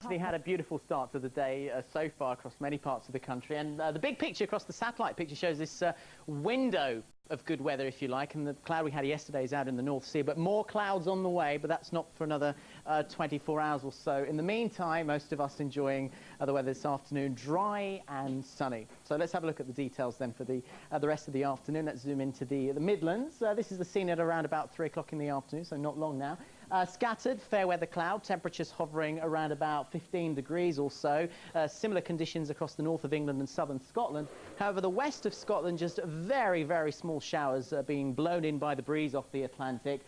Actually had a beautiful start to the day so far across many parts of the country, and the big picture across the satellite picture shows this window of good weather, if you like, and the cloud we had yesterday is out in the North Sea, but more clouds on the way, but that's not for another 24 hours or so. In the meantime, most of us enjoying the weather this afternoon, dry and sunny. So let's have a look at the details then for the rest of the afternoon. Let's zoom into the Midlands. This is the scene at around about 3 o'clock in the afternoon, so not long now. Scattered, fair weather cloud, temperatures hovering around about 15 degrees or so. Similar conditions across the north of England and southern Scotland. However, the west of Scotland, just very, very small showers being blown in by the breeze off the Atlantic.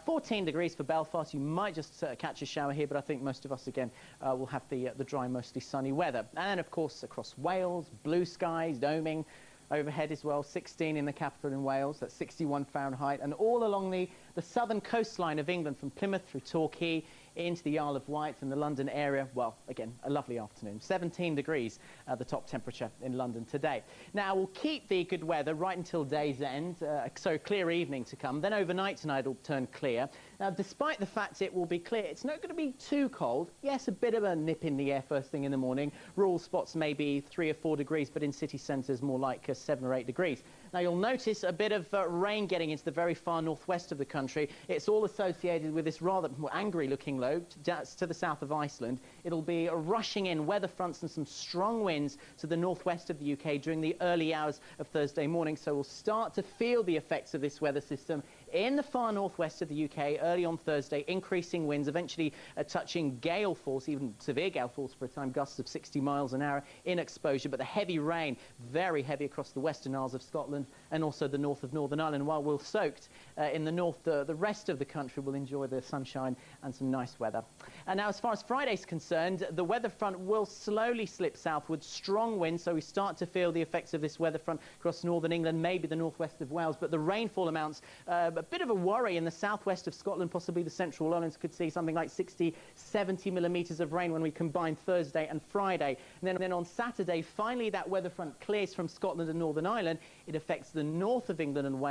14 degrees for Belfast. You might just catch a shower here, but I think most of us, again, will have the dry, mostly sunny weather. And, of course, across Wales, blue skies, doming. Overhead as well, 16 in the capital in Wales, that's 61 Fahrenheit, and all along the southern coastline of England, from Plymouth through Torquay into the Isle of Wight and the London area. Well, again, a lovely afternoon. 17 degrees, the top temperature in London today. Now, we'll keep the good weather right until day's end, so clear evening to come. Then overnight tonight it'll turn clear. Now, despite the fact it will be clear, it's not going to be too cold. Yes, a bit of a nip in the air first thing in the morning. Rural spots maybe 3 or 4 degrees, but in city centres more like 7 or 8 degrees. Now, you'll notice a bit of rain getting into the very far northwest of the country. It's all associated with this rather angry-looking low to the south of Iceland. It'll be rushing in weather fronts and some strong winds to the northwest of the UK during the early hours of Thursday morning. So we'll start to feel the effects of this weather system in the far northwest of the UK early on Thursday. Increasing winds, eventually touching gale force, even severe gale force for a time, gusts of 60 miles an hour in exposure. But the heavy rain, very heavy across the Western Isles of Scotland and also the north of Northern Ireland. While we're soaked in the north, the rest of the country will enjoy the sunshine and some nice weather. And now, as far as Friday's concerned, the weather front will slowly slip southward, strong winds, so we start to feel the effects of this weather front across northern England, maybe the northwest of Wales. But the rainfall amounts, a bit of a worry in the southwest of Scotland, possibly the central Lowlands could see something like 60, 70 millimetres of rain when we combine Thursday and Friday. And then on Saturday, finally that weather front clears from Scotland and Northern Ireland. It affects the north of England and Wales.